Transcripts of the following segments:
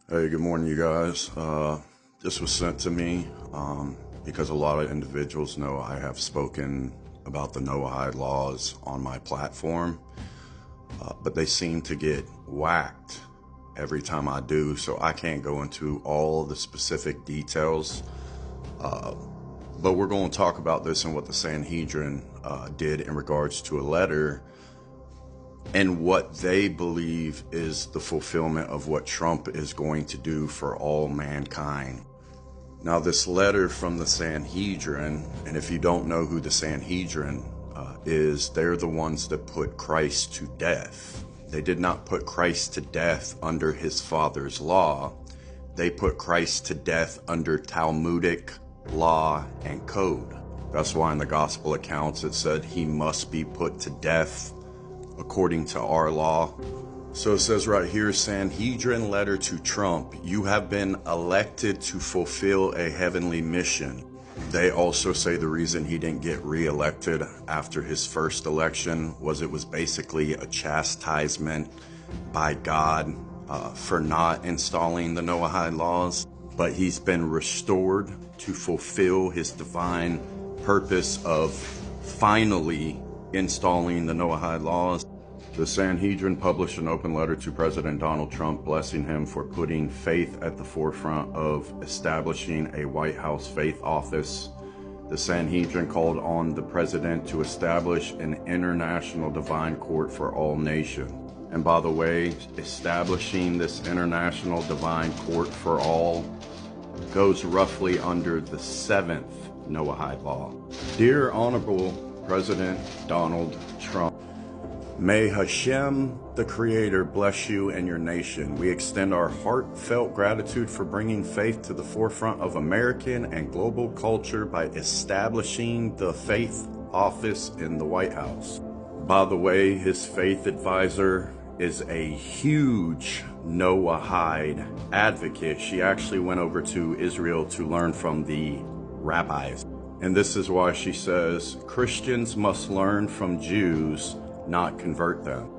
Hey, good morning, you guys. This was sent to me because a lot of individuals know I have spoken about the Noahide laws on my platform, but they seem to get whacked every time I do, so I can't go into all the specific details. But we're going to talk about this and what the Sanhedrin did in regards to a letter and what they believe is the fulfillment of what Trump is going to do for all mankind. Now, this letter from the Sanhedrin, and if you don't know who the Sanhedrin is, they're the ones that put Christ to death. They did not put Christ to death under his father's law. They put Christ to death under Talmudic law and code. That's why in the gospel accounts it said he must be put to death according to our law. So it says right here, Sanhedrin letter to Trump, you have been elected to fulfill a heavenly mission. They also say the reason he didn't get re-elected after his first election was it was basically a chastisement by God for not installing the Noahide laws. But he's been restored to fulfill his divine purpose of finally installing the Noahide laws. The Sanhedrin published an open letter to President Donald Trump blessing him for putting faith at the forefront of establishing a White House faith office. The Sanhedrin called on the president to establish an international divine court for all nations. And by the way, establishing this international divine court for all goes roughly under the 7th Noahide law. Dear Honorable President Donald Trump, may Hashem, the Creator, bless you and your nation. We extend our heartfelt gratitude for bringing faith to the forefront of American and global culture by establishing the faith office in the White House. By the way, his faith advisor is a huge Noahide advocate. She actually went over to Israel to learn from the rabbis. And this is why she says, Christians must learn from Jews, not convert them.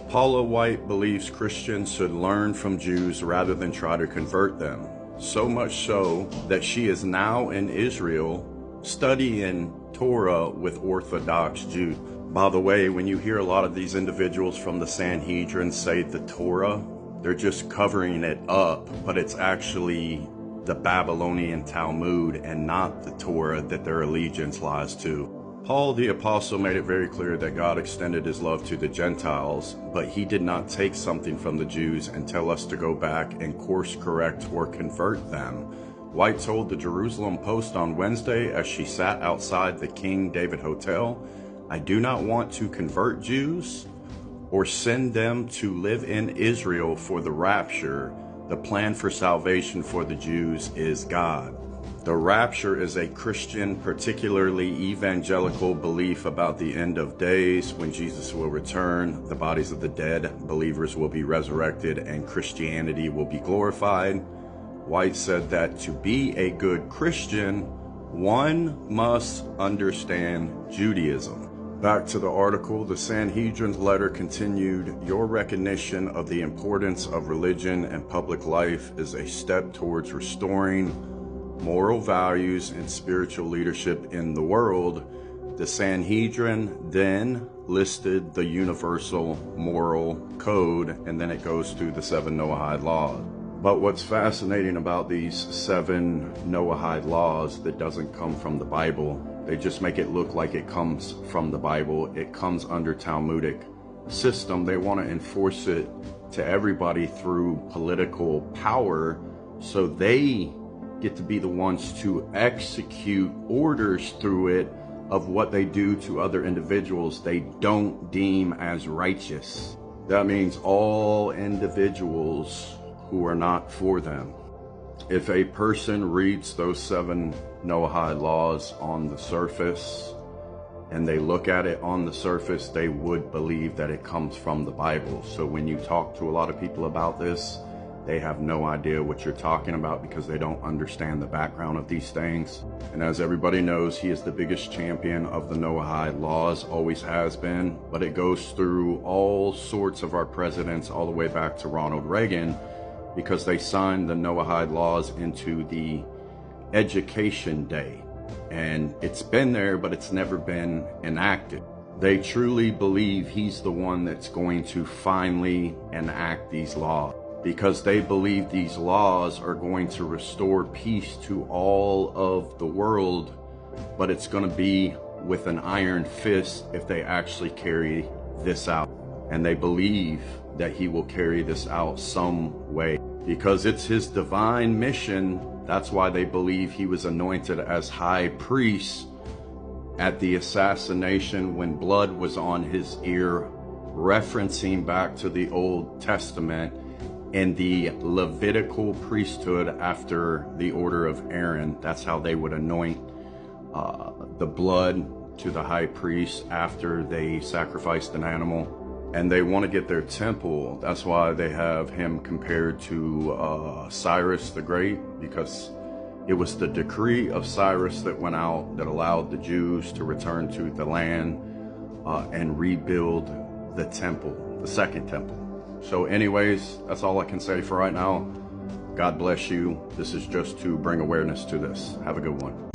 Paula White believes Christians should learn from Jews rather than try to convert them. So much so that she is now in Israel studying Torah with Orthodox Jews. By the way, when you hear a lot of these individuals from the Sanhedrin say the Torah, they're just covering it up, but it's actually the Babylonian Talmud and not the Torah that their allegiance lies to. Paul the Apostle made it very clear that God extended his love to the Gentiles, but he did not take something from the Jews and tell us to go back and course correct or convert them. White told the Jerusalem Post on Wednesday as she sat outside the King David Hotel, I do not want to convert Jews or send them to live in Israel for the rapture. The plan for salvation for the Jews is God. The rapture is a Christian, particularly evangelical belief about the end of days when Jesus will return, the bodies of the dead believers will be resurrected, and Christianity will be glorified. White said that to be a good Christian, one must understand Judaism. Back to the article, the Sanhedrin's letter continued, your recognition of the importance of religion and public life is a step towards restoring moral values and spiritual leadership in the world. The Sanhedrin then listed the universal moral code, and then it goes through the 7 Noahide laws. But what's fascinating about these 7 Noahide laws that doesn't come from the Bible, they just make it look like it comes from the Bible. It comes under Talmudic system. They want to enforce it to everybody through political power, so they get to be the ones to execute orders through it of what they do to other individuals they don't deem as righteous. That means all individuals who are not for them. If a person reads those 7 Noahide laws on the surface and they look at it on the surface, they would believe that it comes from the Bible. So when you talk to a lot of people about this, they have no idea what you're talking about because they don't understand the background of these things. And as everybody knows, he is the biggest champion of the Noahide laws, always has been, but it goes through all sorts of our presidents all the way back to Ronald Reagan. because they signed the Noahide laws into the Education Day. And it's been there, but it's never been enacted. They truly believe he's the one that's going to finally enact these laws, because they believe these laws are going to restore peace to all of the world, but it's going to be with an iron fist if they actually carry this out. And they believe that he will carry this out some way, because it's his divine mission. That's why they believe he was anointed as high priest at the assassination when blood was on his ear, referencing back to the Old Testament and the Levitical priesthood after the order of Aaron. That's how they would anoint the blood to the high priest after they sacrificed an animal. And they want to get their temple. That's why they have him compared to Cyrus the Great, because it was the decree of Cyrus that went out that allowed the Jews to return to the land and rebuild the temple, the second temple. So anyways, that's all I can say for right now. God bless you. This is just to bring awareness to this. Have a good one.